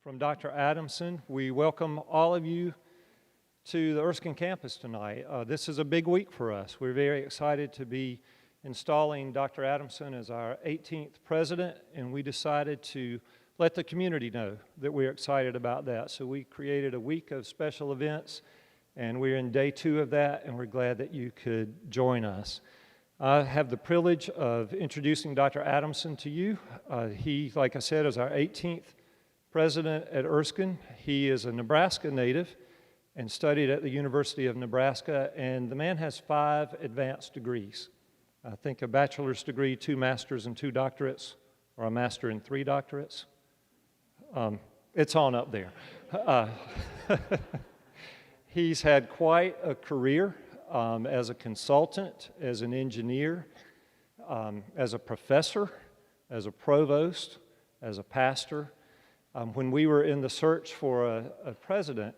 from Dr. Adamson. We welcome all of you to the Erskine campus tonight. This is a big week for us. We're very excited to be installing Dr. Adamson as our 18th president, and we decided to let the community know that we're excited about that. So we created a week of special events, and we're in day 2 of that, and we're glad that you could join us. I have the privilege of introducing Dr. Adamson to you. He, like I said, is our 18th president at Erskine. He is a Nebraska native and studied at the University of Nebraska, and the man has 5 advanced degrees. I think a bachelor's degree, 2 masters and 2 doctorates, or a master and 3 doctorates. It's on up there. He's had quite a career as a consultant, as an engineer, as a professor, as a provost, as a pastor. When we were in the search for a president,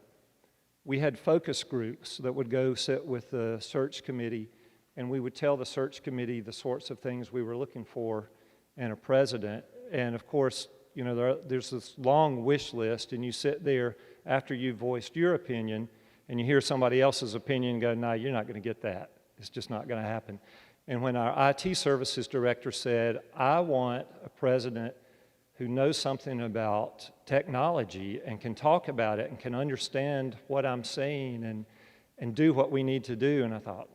we had focus groups that would go sit with the search committee, and we would tell the search committee the sorts of things we were looking for in a president. And of course, you know, there's this long wish list, and you sit there after you've voiced your opinion, and you hear somebody else's opinion and go, no, you're not going to get that. It's just not going to happen. And when our IT services director said, I want a president who knows something about technology and can talk about it and can understand what I'm saying and do what we need to do, and I thought,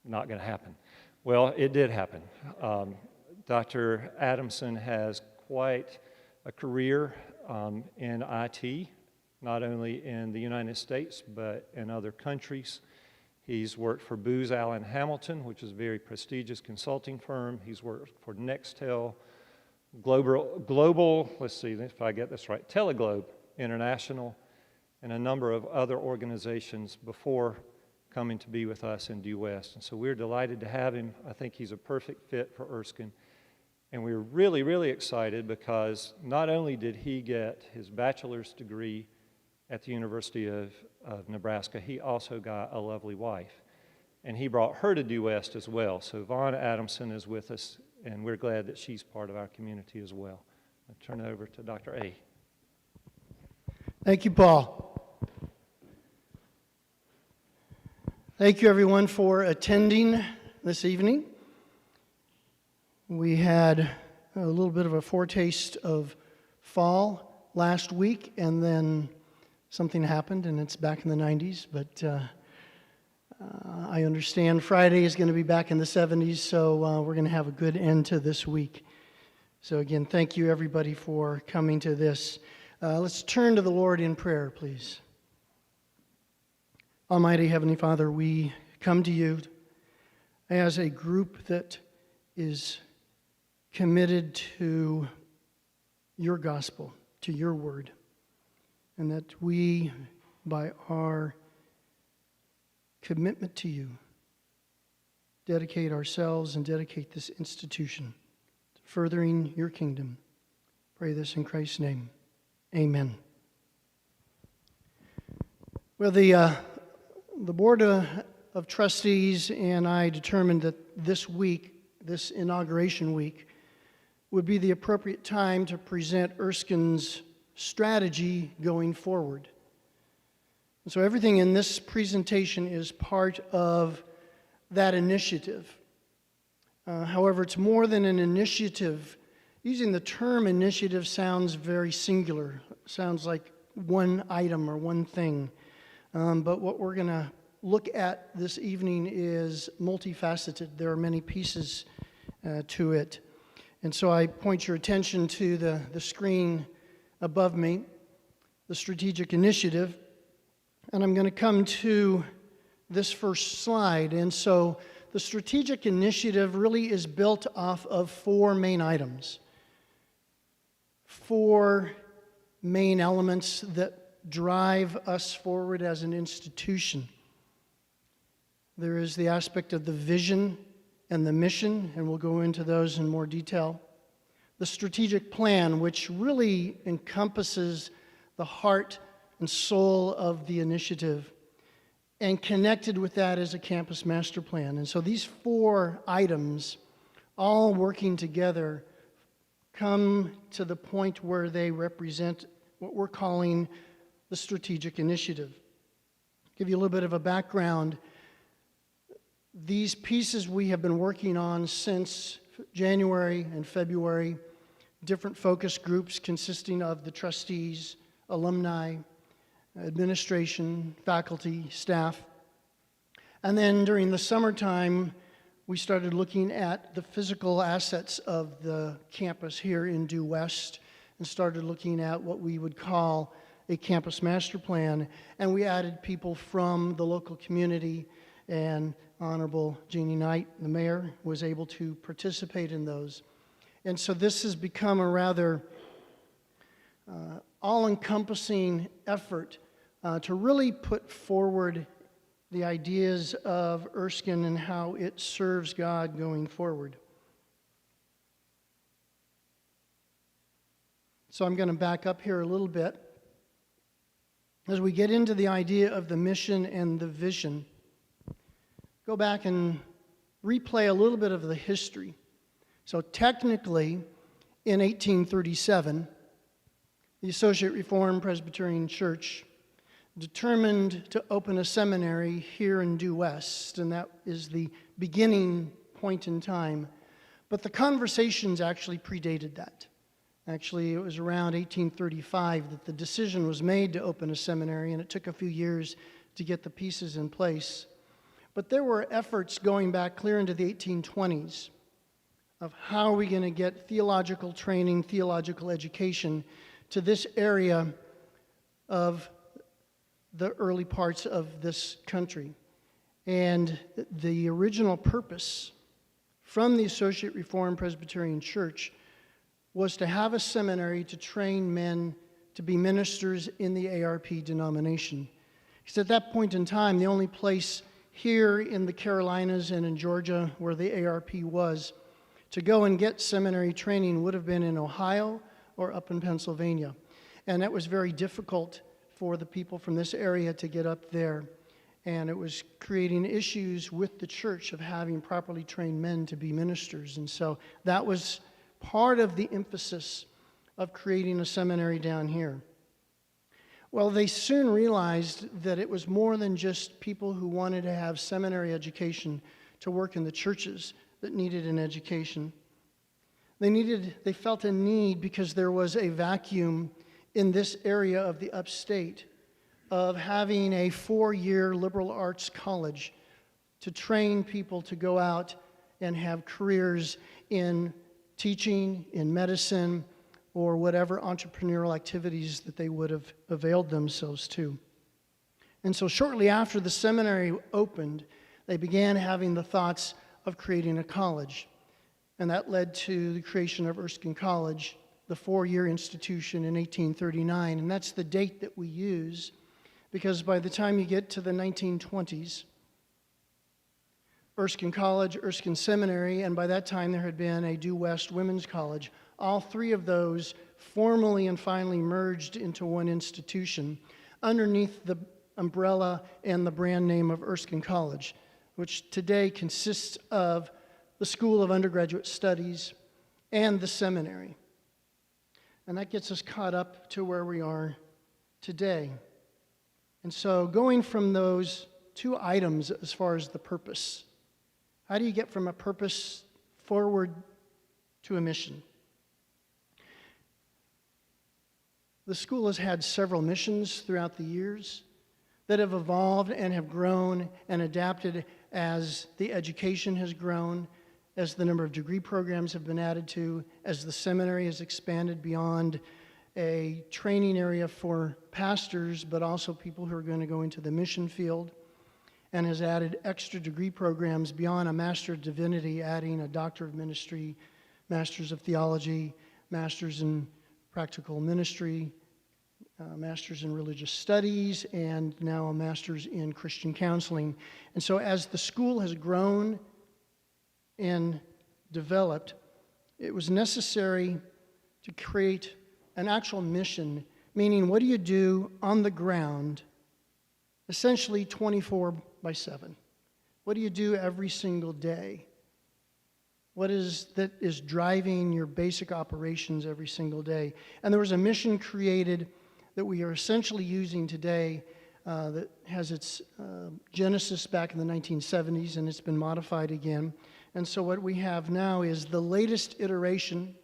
not going to happen. Well, it did happen. Dr. Adamson has quite a career in IT, not only in the United States, but in other countries. He's worked for Booz Allen Hamilton, which is a very prestigious consulting firm. He's worked for Nextel, Global, let's see if I get this right, Teleglobe International, and a number of other organizations before coming to be with us in Due West. And so we're delighted to have him. I think he's a perfect fit for Erskine. And we're really, really excited because not only did he get his bachelor's degree at the University of Nebraska, he also got a lovely wife. And he brought her to Due West as well. So Vaughn Adamson is with us, and we're glad that she's part of our community as well. I'll turn it over to Dr. A. Thank you, Paul. Thank you, everyone, for attending this evening. We had a little bit of a foretaste of fall last week, and then something happened, and it's back in the 90s, but I understand Friday is going to be back in the 70s, so we're going to have a good end to this week. So again, thank you, everybody, for coming to this. Let's turn to the Lord in prayer, please. Almighty Heavenly Father, we come to you as a group that is committed to your gospel, to your word, and that we, by our commitment to you, dedicate ourselves and dedicate this institution to furthering your kingdom. Pray this in Christ's name. Amen. Well, the Board of Trustees and I determined that this week, this inauguration week, would be the appropriate time to present Erskine's strategy going forward. And so everything in this presentation is part of that initiative. However, it's more than an initiative. Using the term initiative sounds very singular, sounds like one item or one thing. But what we're going to look at this evening is multifaceted. There are many pieces to it. And so I point your attention to the screen above me, the strategic initiative. And I'm going to come to this first slide. And so the strategic initiative really is built off of 4 main items. 4 main elements that drive us forward as an institution. There is the aspect of the vision and the mission, and we'll go into those in more detail. The strategic plan, which really encompasses the heart and soul of the initiative, and connected with that is a campus master plan. And so these 4 items, all working together, come to the point where they represent what we're calling the Strategic Initiative. Give you a little bit of a background. These pieces we have been working on since January and February, different focus groups consisting of the trustees, alumni, administration, faculty, staff. And then during the summertime, we started looking at the physical assets of the campus here in Due West and started looking at what we would call a campus master plan. And we added people from the local community, and Honorable Jeannie Knight, the mayor, was able to participate in those. And so this has become a rather all-encompassing effort to really put forward the ideas of Erskine and how it serves God going forward. So I'm going to back up here a little bit. As we get into the idea of the mission and the vision, go back and replay a little bit of the history. So technically, in 1837, the Associate Reformed Presbyterian Church determined to open a seminary here in Due West, and that is the beginning point in time. But the conversations actually predated that. Actually, it was around 1835 that the decision was made to open a seminary, and it took a few years to get the pieces in place. But there were efforts going back clear into the 1820s of how are we going to get theological training, theological education to this area of the early parts of this country. And the original purpose from the Associate Reformed Presbyterian Church was to have a seminary to train men to be ministers in the ARP denomination. Because at that point in time, the only place here in the Carolinas and in Georgia where the ARP was to go and get seminary training would have been in Ohio or up in Pennsylvania. And that was very difficult for the people from this area to get up there. And it was creating issues with the church of having properly trained men to be ministers. And so that was part of the emphasis of creating a seminary down here. Well, they soon realized that it was more than just people who wanted to have seminary education to work in the churches that needed an education. They felt a need because there was a vacuum in this area of the upstate of having a 4-year liberal arts college to train people to go out and have careers in teaching, in medicine, or whatever entrepreneurial activities that they would have availed themselves to. And so shortly after the seminary opened, they began having the thoughts of creating a college. And that led to the creation of Erskine College, the 4-year institution in 1839. And that's the date that we use because by the time you get to the 1920s, Erskine College, Erskine Seminary, and by that time there had been a Due West Women's College. All three of those formally and finally merged into one institution underneath the umbrella and the brand name of Erskine College, which today consists of the School of Undergraduate Studies and the seminary. And that gets us caught up to where we are today. And so going from those two items as far as the purpose, how do you get from a purpose forward to a mission? The school has had several missions throughout the years that have evolved and have grown and adapted as the education has grown, as the number of degree programs have been added to, as the seminary has expanded beyond a training area for pastors, but also people who are going to go into the mission field, and has added extra degree programs beyond a Master of Divinity, adding a Doctor of Ministry, Masters of Theology, Masters in Practical Ministry, Masters in Religious Studies, and now a Masters in Christian Counseling. And so as the school has grown and developed, it was necessary to create an actual mission, meaning what do you do on the ground, essentially 24/7? What do you do every single day? What is that is driving your basic operations every single day? And there was a mission created that we are essentially using today that has its genesis back in the 1970s, and it's been modified again. And so what we have now is the latest iteration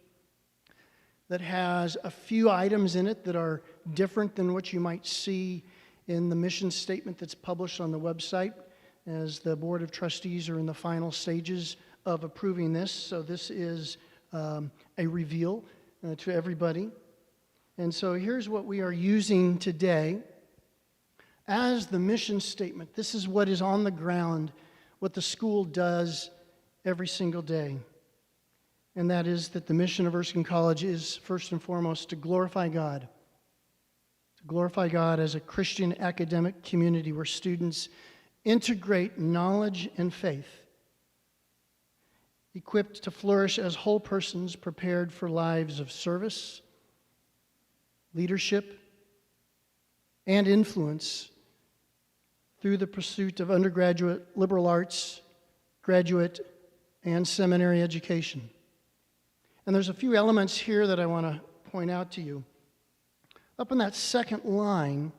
that has a few items in it that are different than what you might see in the mission statement that's published on the website, as the Board of Trustees are in the final stages of approving this. So this is a reveal to everybody. And so here's what we are using today as the mission statement. This is what is on the ground, what the school does every single day. And that is that the mission of Erskine College is first and foremost to glorify God. To glorify God as a Christian academic community where students integrate knowledge and faith, equipped to flourish as whole persons prepared for lives of service, leadership, and influence through the pursuit of undergraduate liberal arts, graduate, and seminary education. And there's a few elements here that I want to point out to you. Up in that second line,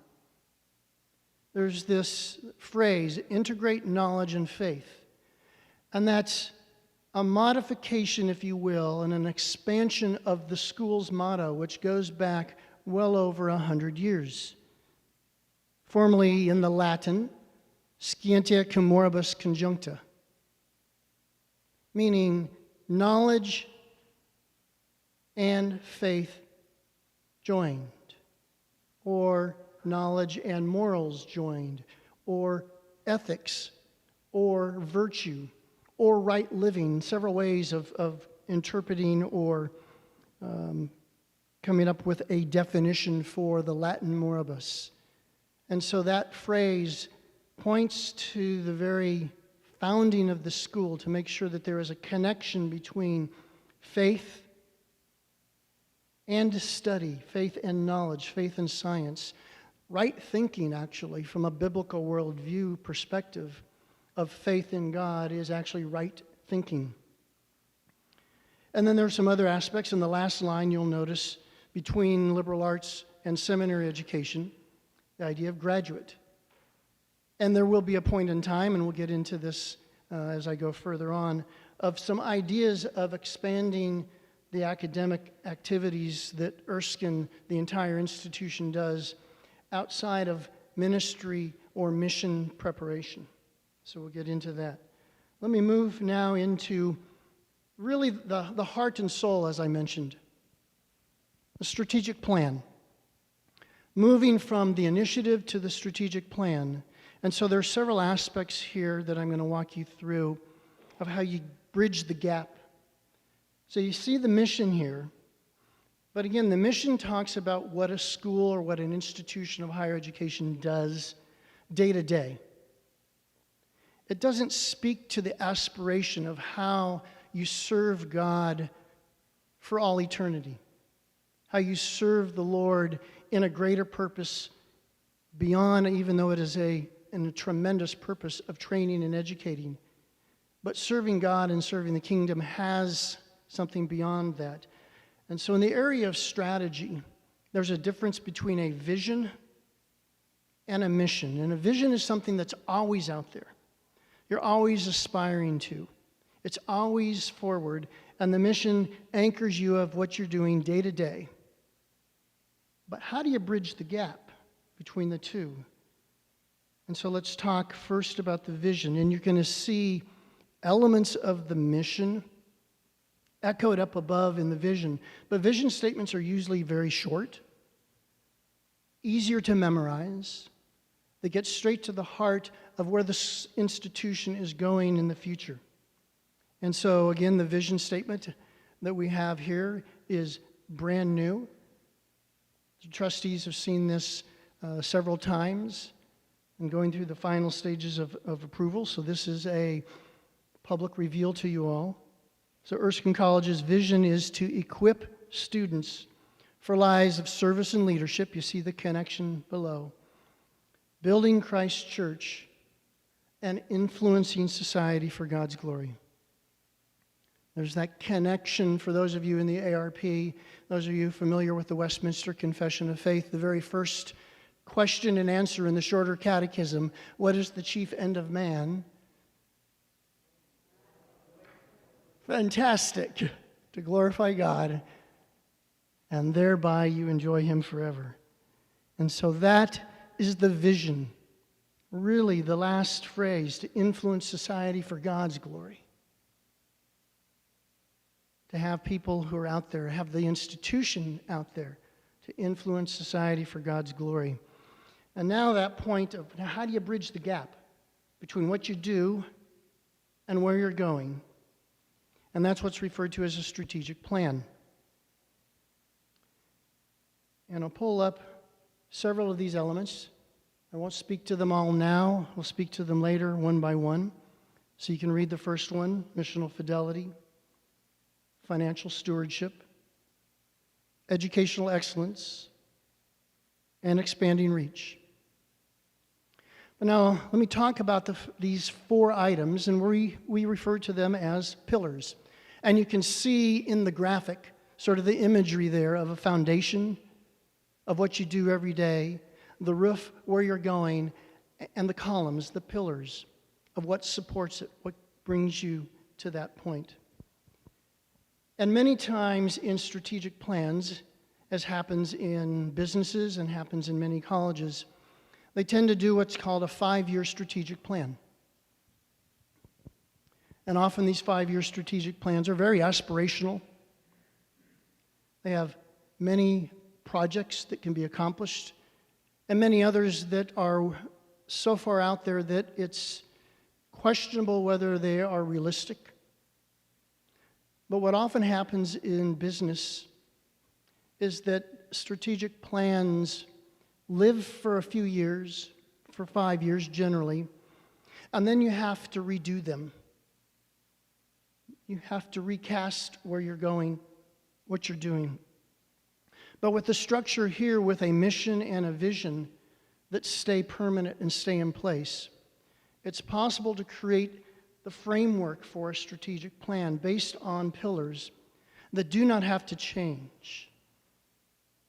there's this phrase, integrate knowledge and faith. And that's a modification, if you will, and an expansion of the school's motto, which goes back well over 100 years. Formerly in the Latin, scientia cum moribus conjuncta, meaning knowledge and faith joined, or knowledge and morals joined, or ethics, or virtue, or right living, several ways of interpreting or coming up with a definition for the Latin moribus. And so that phrase points to the very founding of the school to make sure that there is a connection between faith and study, faith and knowledge, faith and science. Right thinking, actually, from a biblical worldview perspective of faith in God is actually right thinking. And then there are some other aspects. In the last line, you'll notice between liberal arts and seminary education, the idea of graduate. And there will be a point in time, and we'll get into this as I go further on, of some ideas of expanding the academic activities that Erskine, the entire institution, does outside of ministry or mission preparation. So we'll get into that. Let me move now into really the heart and soul, as I mentioned. The strategic plan. Moving from the initiative to the strategic plan. And so there are several aspects here that I'm going to walk you through of how you bridge the gap. So you see the mission here. But again, the mission talks about what a school or what an institution of higher education does day to day. It doesn't speak to the aspiration of how you serve God for all eternity, how you serve the Lord in a greater purpose beyond, even though it is in a tremendous purpose of training and educating. But serving God and serving the kingdom has something beyond that. And so in the area of strategy, there's a difference between a vision and a mission. And a vision is something that's always out there. You're always aspiring to. It's always forward. And the mission anchors you of what you're doing day to day. But how do you bridge the gap between the two? And so let's talk first about the vision. And you're going to see elements of the mission echoed up above in the vision. But vision statements are usually very short, easier to memorize. They get straight to the heart of where the institution is going in the future. And so, again, the vision statement that we have here is brand new. The trustees have seen this several times and going through the final stages of approval. So this is a public reveal to you all. So Erskine College's vision is to equip students for lives of service and leadership. You see the connection below. Building Christ's church and influencing society for God's glory. There's that connection for those of you in the ARP, those of you familiar with the Westminster Confession of Faith, the very first question and answer in the Shorter Catechism, what is the chief end of man? Fantastic. To glorify God, and thereby you enjoy Him forever. And so that is the vision, really the last phrase, to influence society for God's glory. To have people who are out there, have the institution out there to influence society for God's glory. And now that point of how do you bridge the gap between what you do and where you're going? And that's what's referred to as a strategic plan. And I'll pull up several of these elements. I won't speak to them all now. We'll speak to them later, one by one. So you can read the first one, missional fidelity, financial stewardship, educational excellence, and expanding reach. But now, let me talk about these 4 items, and we refer to them as pillars. And you can see in the graphic sort of the imagery there of a foundation of what you do every day, the roof where you're going, and the columns, the pillars of what supports it, what brings you to that point. And many times in strategic plans, as happens in businesses and happens in many colleges, they tend to do what's called a 5-year strategic plan. And often these 5-year strategic plans are very aspirational. They have many projects that can be accomplished, and many others that are so far out there that it's questionable whether they are realistic. But what often happens in business is that strategic plans live for a few years, for 5 years generally, and then you have to redo them. You have to recast where you're going, what you're doing. But with the structure here, with a mission and a vision that stay permanent and stay in place, it's possible to create the framework for a strategic plan based on pillars that do not have to change.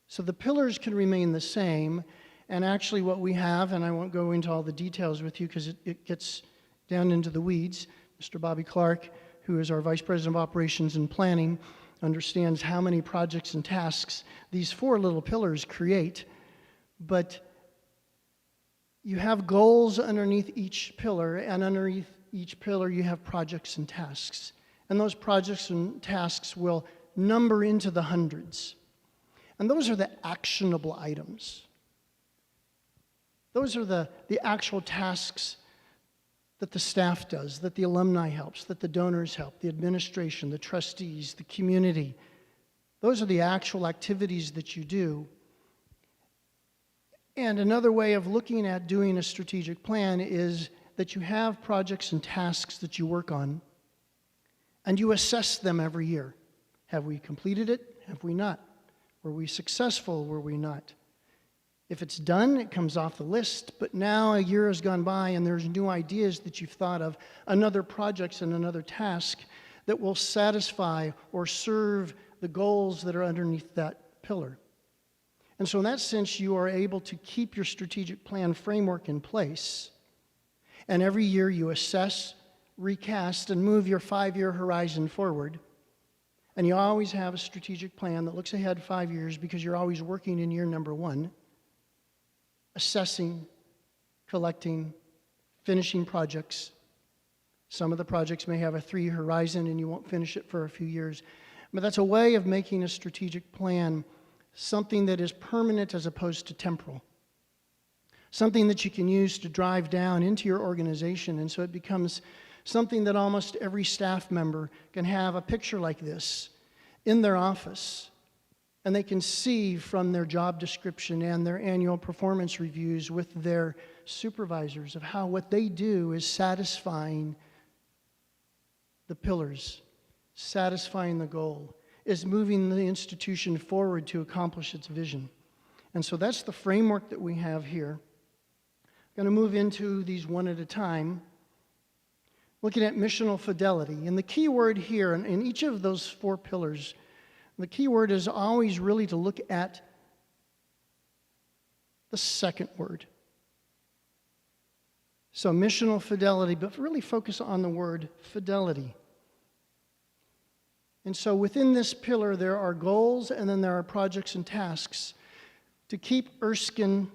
So the pillars can remain the same, and actually what we have, and I won't go into all the details with you because it gets down into the weeds. Mr. Bobby Clark, who is our Vice President of Operations and Planning, understands how many projects and tasks these 4 little pillars create, but you have goals underneath each pillar, and underneath each pillar you have projects and tasks. And those projects and tasks will number into the hundreds. And those are the actionable items. Those are the actual tasks that the staff does, that the alumni helps, that the donors help, the administration, the trustees, the community. Those are the actual activities that you do. And another way of looking at doing a strategic plan is that you have projects and tasks that you work on, and you assess them every year. Have we completed it? Have we not? Were we successful? Were we not? If it's done, it comes off the list, but now a year has gone by and there's new ideas that you've thought of, another projects and another task that will satisfy or serve the goals that are underneath that pillar. And so in that sense, you are able to keep your strategic plan framework in place, and every year you assess, recast, and move your 5-year horizon forward. And you always have a strategic plan that looks ahead 5 years because you're always working in year number 1, assessing, collecting, finishing projects. Some of the projects may have a 3-year horizon and you won't finish it for a few years. But that's a way of making a strategic plan something that is permanent as opposed to temporal. Something that you can use to drive down into your organization, and so it becomes something that almost every staff member can have a picture like this in their office, and they can see from their job description and their annual performance reviews with their supervisors of how what they do is satisfying the pillars, satisfying the goal, is moving the institution forward to accomplish its vision. And so that's the framework that we have here. I'm going to move into these one at a time. looking at missional fidelity. And the key word here, in each of those 4 pillars, the key word is always really to look at the second word. So missional fidelity, but really focus on the word fidelity. And so within this pillar, there are goals and then there are projects and tasks to keep Erskine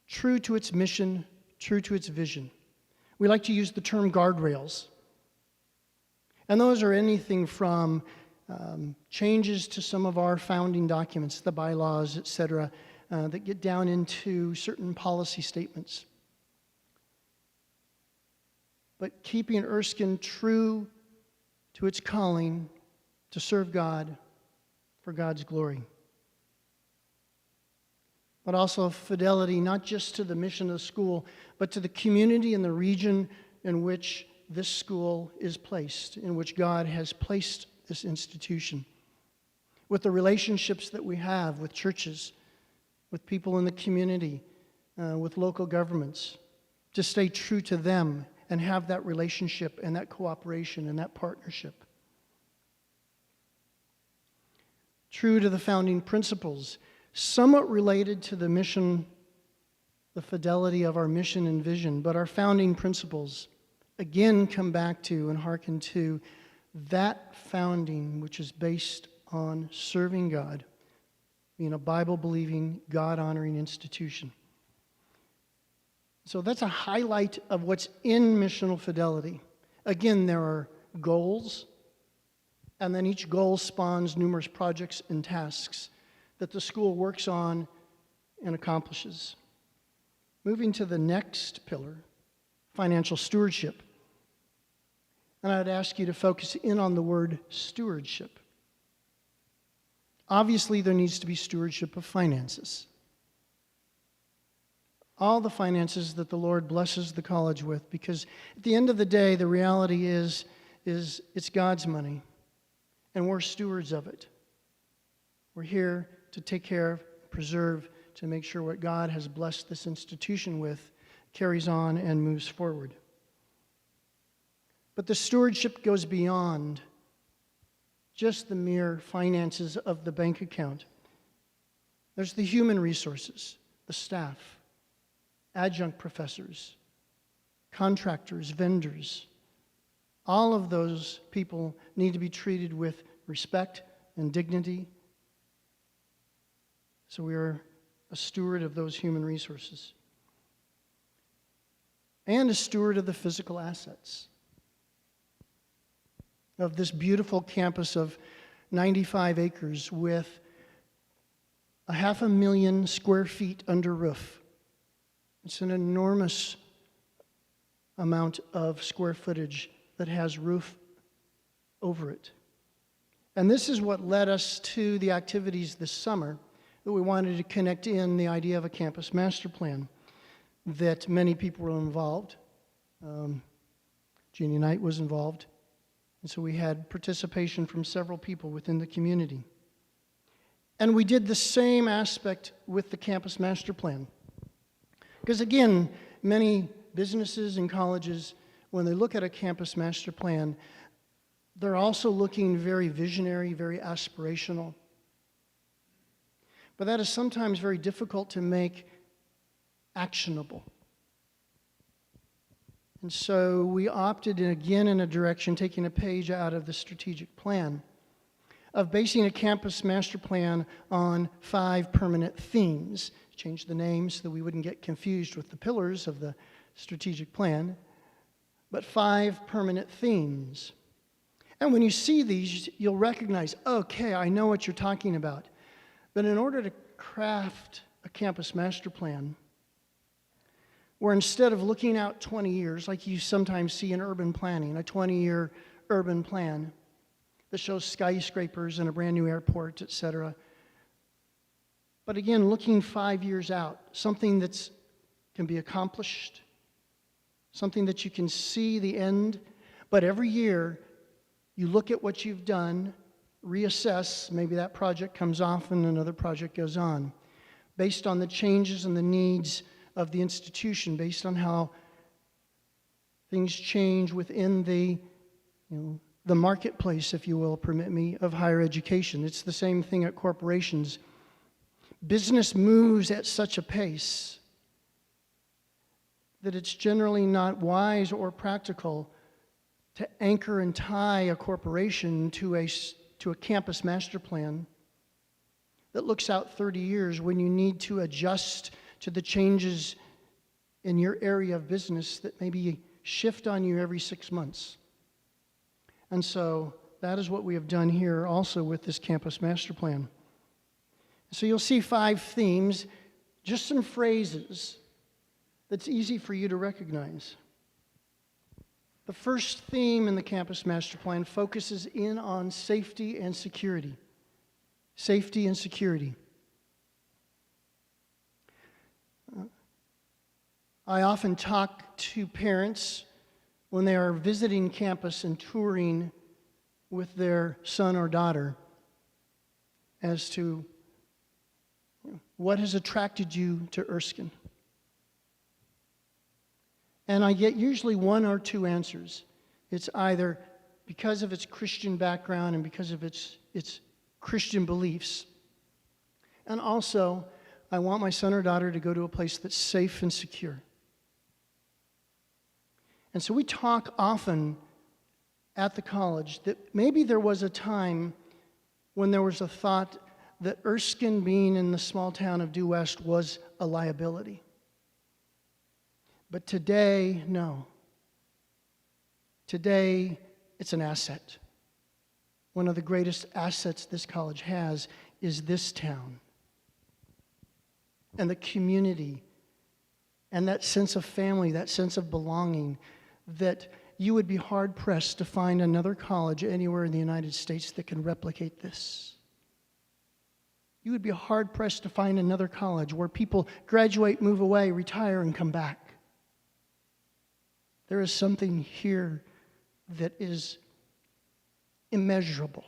true to its mission, true to its vision. We like to use the term guardrails. And those are anything from changes to some of our founding documents, the bylaws, etc., that get down into certain policy statements. But keeping Erskine true to its calling to serve God for God's glory. But also fidelity, not just to the mission of the school, but to the community and the region in which this school is placed, in which God has placed this institution. With the relationships that we have with churches, with people in the community, with local governments, to stay true to them and have that relationship and that cooperation and that partnership. True to the founding principles, somewhat related to the mission, the fidelity of our mission and vision, but our founding principles again come back to and hearken to that founding which is based on serving God, being a Bible-believing, God-honoring institution. So that's a highlight of what's in missional fidelity. Again, there are goals, and then each goal spawns numerous projects and tasks that the school works on and accomplishes. Moving to the next pillar, financial stewardship. And I'd ask you to focus in on the word stewardship. Obviously, there needs to be stewardship of finances. All the finances that the Lord blesses the college with, because at the end of the day, the reality is it's God's money, and we're stewards of it. We're here to take care of, preserve, to make sure what God has blessed this institution with carries on and moves forward. But the stewardship goes beyond just the mere finances of the bank account. There's the human resources, the staff, adjunct professors, contractors, vendors. All of those people need to be treated with respect and dignity. So we are a steward of those human resources. And a steward of the physical assets of this beautiful campus of 95 acres with 500,000 square feet under roof. It's an enormous amount of square footage that has roof over it. And this is what led us to the activities this summer that we wanted to connect in the idea of a campus master plan, that many people were involved. Jeannie Knight was involved. And so we had participation from several people within the community. And we did the same aspect with the campus master plan. Because again, many businesses and colleges, when they look at a campus master plan, they're also looking very visionary, very aspirational. But that is sometimes very difficult to make actionable. And so we opted again in a direction, taking a page out of the strategic plan, of basing a campus master plan on 5 permanent themes. Change the names so that we wouldn't get confused with the pillars of the strategic plan, but 5 permanent themes. And when you see these, you'll recognize, okay, I know what you're talking about. But in order to craft a campus master plan, where instead of looking out 20 years, like you sometimes see in urban planning, a 20-year urban plan that shows skyscrapers and a brand new airport, etc. But again, looking 5 years out, something that can be accomplished, something that you can see the end, but every year you look at what you've done, reassess, maybe that project comes off and another project goes on, based on the changes and the needs of the institution, based on how Things change within the marketplace, if you will, permit me, of higher education. It's the same thing at corporations. Business moves at such a pace that it's generally not wise or practical to anchor and tie a corporation to a campus master plan that looks out 30 years when you need to adjust to the changes in your area of business that maybe shift on you every 6 months. And so that is what we have done here also with this campus master plan. So you'll see 5 themes, just some phrases that's easy for you to recognize. The first theme in the campus master plan focuses in on safety and security. Safety and security. I often talk to parents when they are visiting campus and touring with their son or daughter as to what has attracted you to Erskine. And I get usually 1 or 2 answers. It's either because of its Christian background and because of its Christian beliefs. And also, I want my son or daughter to go to a place that's safe and secure. And so we talk often at the college that maybe there was a time when there was a thought that Erskine, being in the small town of Due West, was a liability. But today, no. Today, it's an asset. One of the greatest assets this college has is this town and the community and that sense of family, that sense of belonging, that you would be hard-pressed to find another college anywhere in the United States that can replicate this. You would be hard-pressed to find another college where people graduate, move away, retire, and come back. There is something here that is immeasurable,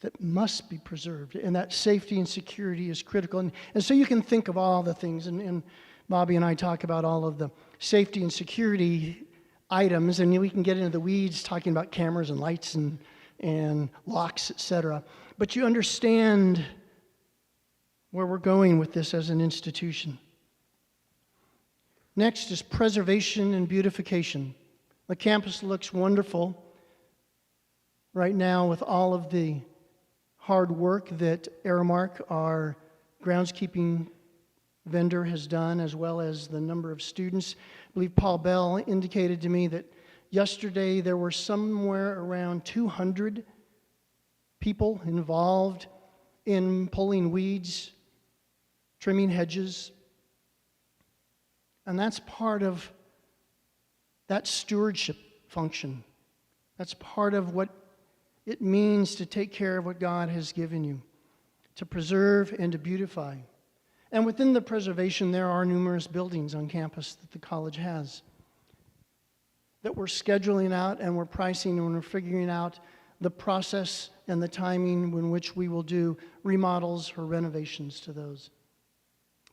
that must be preserved, and that safety and security is critical. And so you can think of all the things, and Bobby and I talk about all of the safety and security items, and we can get into the weeds talking about cameras and lights and locks, etc. But you understand where we're going with this as an institution. Next is preservation and beautification. The campus looks wonderful right now with all of the hard work that Aramark, our groundskeeping vendor, has done, as well as the number of students. I believe Paul Bell indicated to me that yesterday there were somewhere around 200 people involved in pulling weeds, trimming hedges. And that's part of that stewardship function. That's part of what it means to take care of what God has given you, to preserve and to beautify. And within the preservation, there are numerous buildings on campus that the college has that we're scheduling out and we're pricing and we're figuring out the process and the timing in which we will do remodels or renovations to those.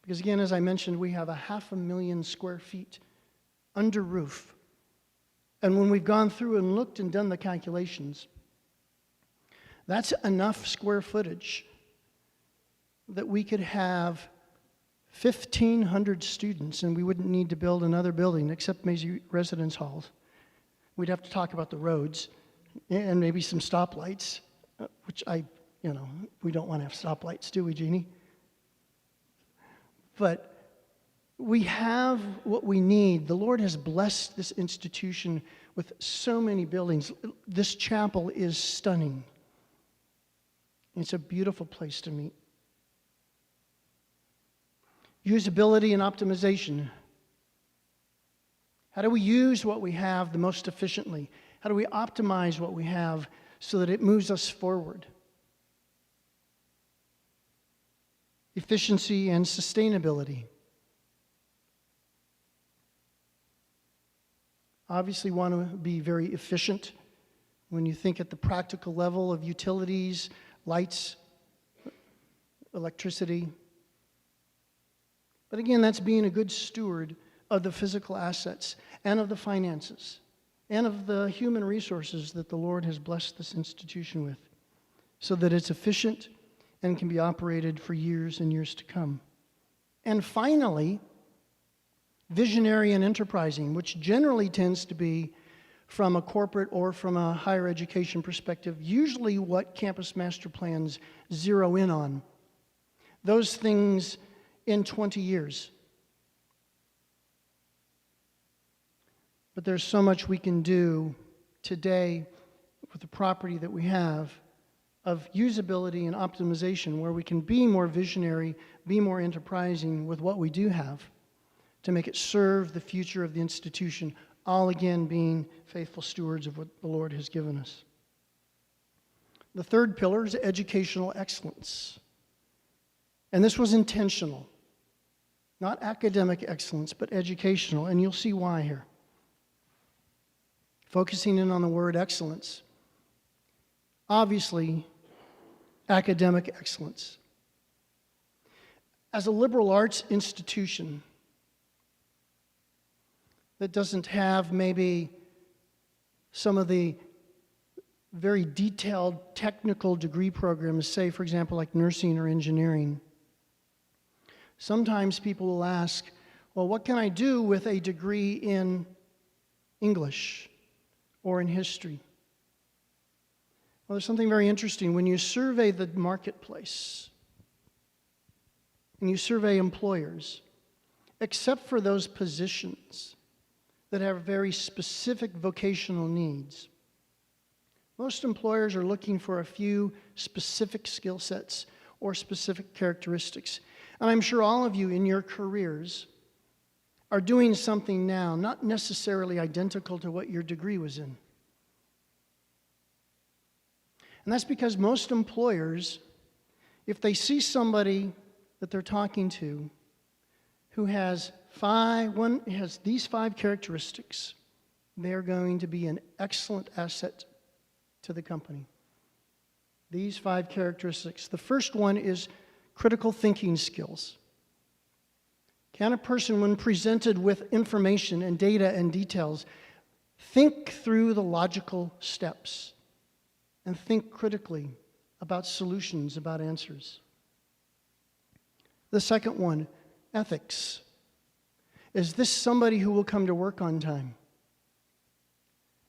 Because again, as I mentioned, we have 500,000 square feet under roof. And when we've gone through and looked and done the calculations, that's enough square footage that we could have 1,500 students, and we wouldn't need to build another building except maybe residence halls. We'd have to talk about the roads and maybe some stoplights, which we don't want to have stoplights, do we, Jeannie? But we have what we need. The Lord has blessed this institution with so many buildings. This chapel is stunning. It's a beautiful place to meet. Usability and optimization. How do we use what we have the most efficiently? How do we optimize what we have so that it moves us forward? Efficiency and sustainability. Obviously, we want to be very efficient when you think at the practical level of utilities, lights, electricity. But again, that's being a good steward of the physical assets and of the finances and of the human resources that the Lord has blessed this institution with, so that it's efficient and can be operated for years and years to come. And finally, visionary and enterprising, which generally tends to be from a corporate or from a higher education perspective, usually what campus master plans zero in on. Those things in 20 years. But there's so much we can do today with the property that we have of usability and optimization, where we can be more visionary, be more enterprising with what we do have to make it serve the future of the institution, all again being faithful stewards of what the Lord has given us. The third pillar is educational excellence. And this was intentional. Not academic excellence, but educational, and you'll see why here. Focusing in on the word excellence. Obviously, academic excellence. As a liberal arts institution that doesn't have maybe some of the very detailed technical degree programs, say, for example, like nursing or engineering, sometimes people will ask, well, what can I do with a degree in English or in history? Well, there's something very interesting. When you survey the marketplace and you survey employers, except for those positions that have very specific vocational needs, most employers are looking for a few specific skill sets or specific characteristics. And I'm sure all of you in your careers are doing something now, not necessarily identical to what your degree was in. And that's because most employers, if they see somebody that they're talking to who has these 5 characteristics, they're going to be an excellent asset to the company. These 5 characteristics. The first one is critical thinking skills. Can a person, when presented with information and data and details, think through the logical steps and think critically about solutions, about answers? The second one, ethics. Is this somebody who will come to work on time?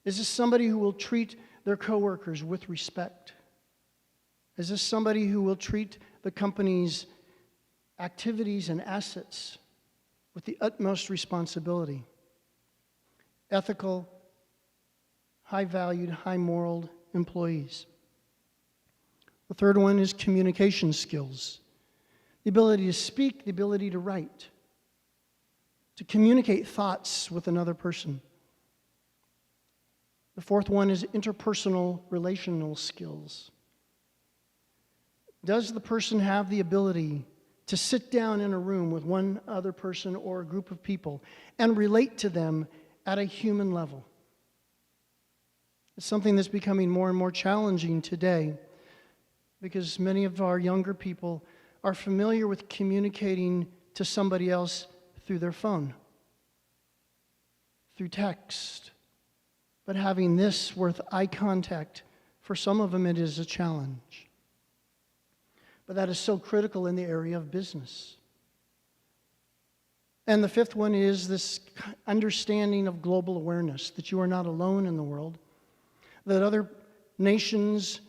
Is this somebody who will treat their coworkers with respect? Is this somebody who will treat the company's activities and assets with the utmost responsibility? Ethical, high-valued, high-moral employees. The third one is communication skills. The ability to speak, the ability to write, to communicate thoughts with another person. The fourth one is interpersonal relational skills. Does the person have the ability to sit down in a room with one other person or a group of people and relate to them at a human level? It's something that's becoming more and more challenging today because many of our younger people are familiar with communicating to somebody else through their phone, through text. But having this with eye contact, for some of them it is a challenge. But that is so critical in the area of business. And the fifth one is this understanding of global awareness, that you are not alone in the world, that other nations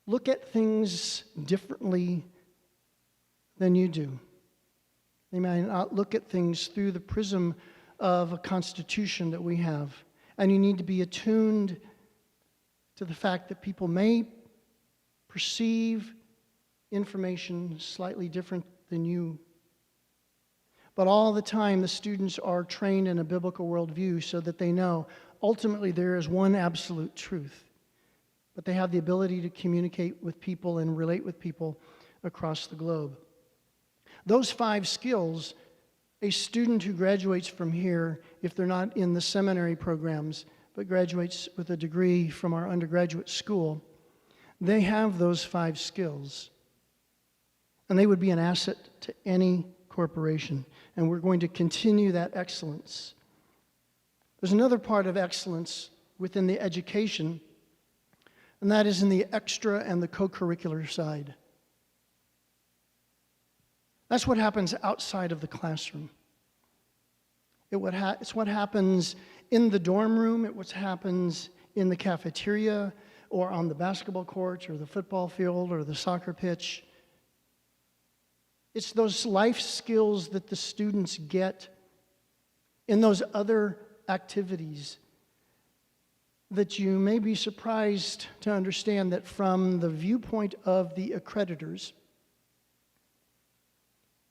look at things differently than you do. They may not look at things through the prism of a constitution that we have. And you need to be attuned to the fact that people may perceive information slightly different than you. But all the time, the students are trained in a biblical worldview so that they know ultimately there is one absolute truth. But they have the ability to communicate with people and relate with people across the globe. Those 5 skills, a student who graduates from here, if they're not in the seminary programs, but graduates with a degree from our undergraduate school, they have those 5 skills. And they would be an asset to any corporation, and we're going to continue that excellence. There's another part of excellence within the education, and that is in the extra and the co-curricular side. That's what happens outside of the classroom. It's what happens in the dorm room, it's what happens in the cafeteria, or on the basketball court, or the football field, or the soccer pitch. It's those life skills that the students get in those other activities that you may be surprised to understand that from the viewpoint of the accreditors,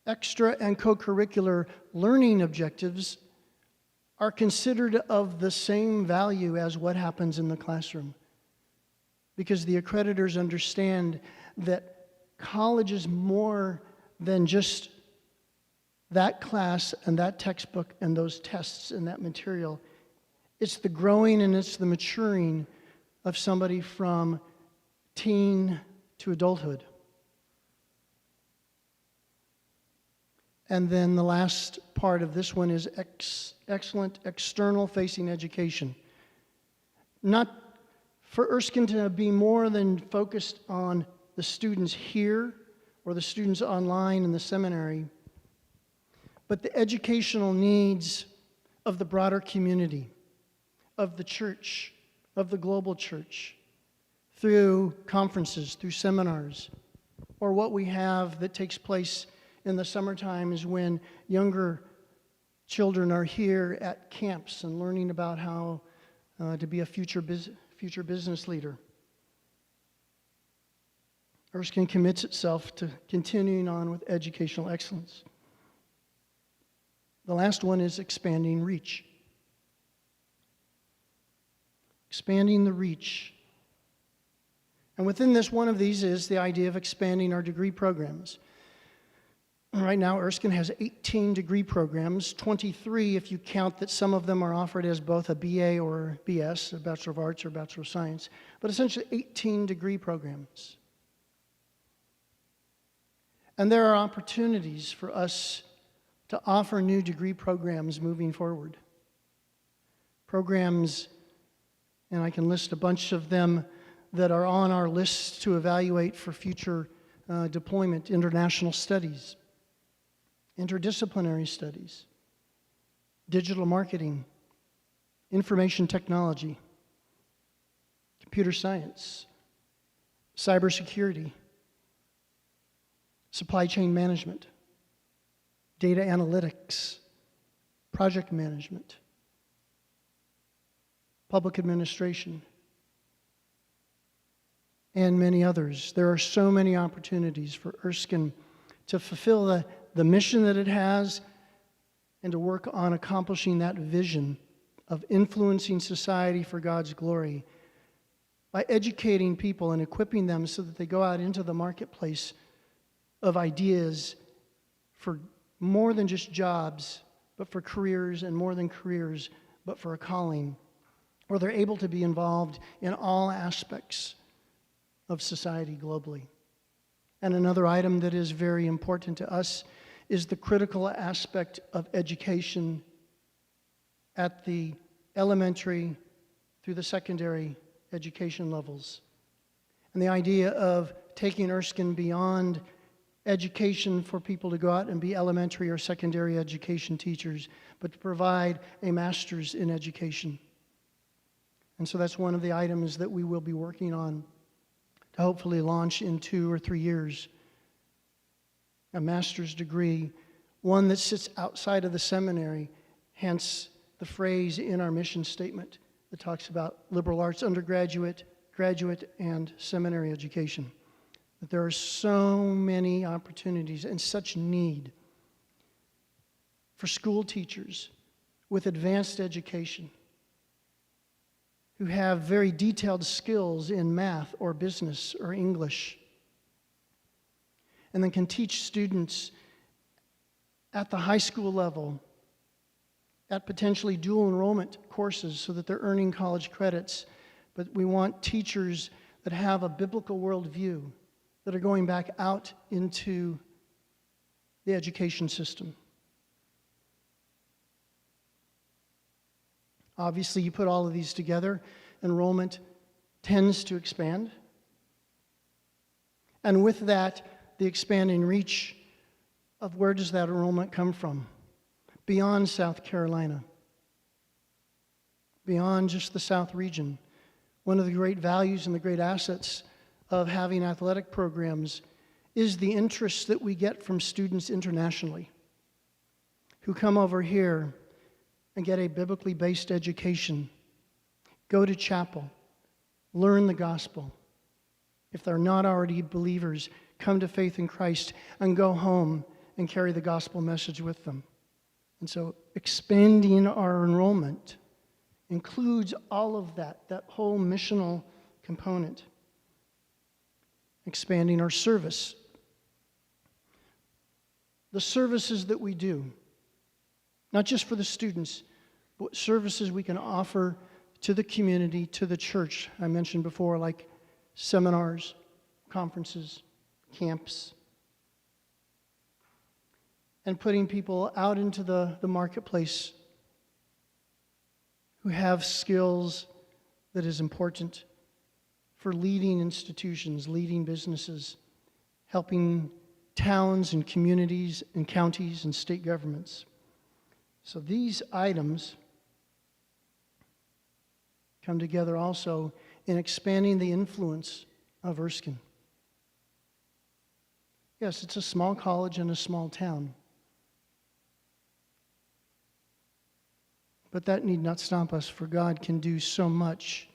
extra and co-curricular learning objectives are considered of the same value as what happens in the classroom. Because the accreditors understand that college is more than just that class and that textbook and those tests and that material. It's the growing and it's the maturing of somebody from teen to adulthood. And then the last part of this one is excellent external facing education. Not for Erskine to be more than focused on the students here or the students online in the seminary, but the educational needs of the broader community, of the church, of the global church, through conferences, through seminars, or what we have that takes place in the summertime is when younger children are here at camps and learning about how to be a future business leader. Erskine commits itself to continuing on with educational excellence. The last one is expanding reach. Expanding the reach. And within this, one of these is the idea of expanding our degree programs. Right now, Erskine has 18 degree programs, 23 if you count that some of them are offered as both a BA or BS, a Bachelor of Arts or Bachelor of Science, but essentially 18 degree programs. And there are opportunities for us to offer new degree programs moving forward. Programs, and I can list a bunch of them that are on our list to evaluate for future deployment: international studies, interdisciplinary studies, digital marketing, information technology, computer science, cybersecurity, supply chain management, data analytics, project management, public administration, and many others. There are so many opportunities for Erskine to fulfill the mission that it has and to work on accomplishing that vision of influencing society for God's glory by educating people and equipping them so that they go out into the marketplace of ideas for more than just jobs, but for careers, and more than careers, but for a calling, where they're able to be involved in all aspects of society globally. And another item that is very important to us is the critical aspect of education at the elementary through the secondary education levels. And the idea of taking Erskine beyond education for people to go out and be elementary or secondary education teachers, but to provide a master's in education. And so that's one of the items that we will be working on to hopefully launch in 2 or 3 years. A master's degree, one that sits outside of the seminary, hence the phrase in our mission statement that talks about liberal arts undergraduate, graduate, and seminary education. That there are so many opportunities and such need for school teachers with advanced education who have very detailed skills in math or business or English, and then can teach students at the high school level at potentially dual enrollment courses so that they're earning college credits. But we want teachers that have a biblical worldview, that are going back out into the education system. Obviously, you put all of these together, enrollment tends to expand. And with that, the expanding reach of where does that enrollment come from? Beyond South Carolina, beyond just the South region. One of the great values and the great assets of having athletic programs is the interest that we get from students internationally who come over here and get a biblically based education, go to chapel, learn the gospel. If they're not already believers, come to faith in Christ and go home and carry the gospel message with them. And so expanding our enrollment includes all of that whole missional component. Expanding our service. The services that we do, not just for the students, but services we can offer to the community, to the church. I mentioned before, like seminars, conferences, camps, and putting people out into the marketplace who have skills that is important for leading institutions, leading businesses, helping towns and communities and counties and state governments. So these items come together also in expanding the influence of Erskine. Yes, it's a small college in a small town. But that need not stop us, for God can do so much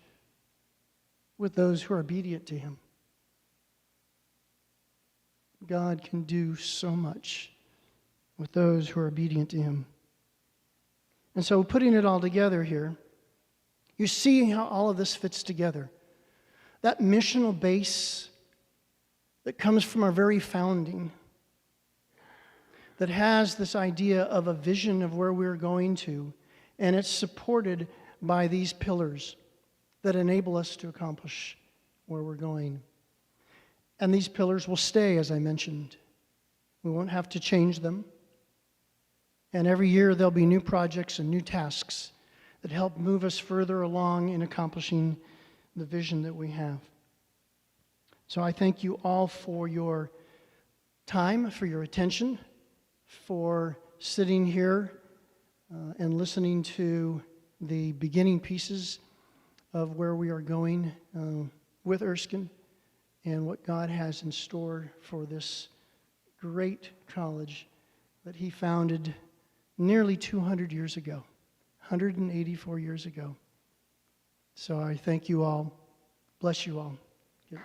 with those who are obedient to Him. God can do so much with those who are obedient to Him. And so putting it all together here, you see how all of this fits together. That missional base that comes from our very founding, that has this idea of a vision of where we're going to, and it's supported by these pillars that enable us to accomplish where we're going. And these pillars will stay, as I mentioned. We won't have to change them. And every year there'll be new projects and new tasks that help move us further along in accomplishing the vision that we have. So I thank you all for your time, for your attention, for sitting here and listening to the beginning pieces of where we are going with Erskine and what God has in store for this great college that he founded nearly 200 years ago, 184 years ago. So I thank you all. Bless you all. Good.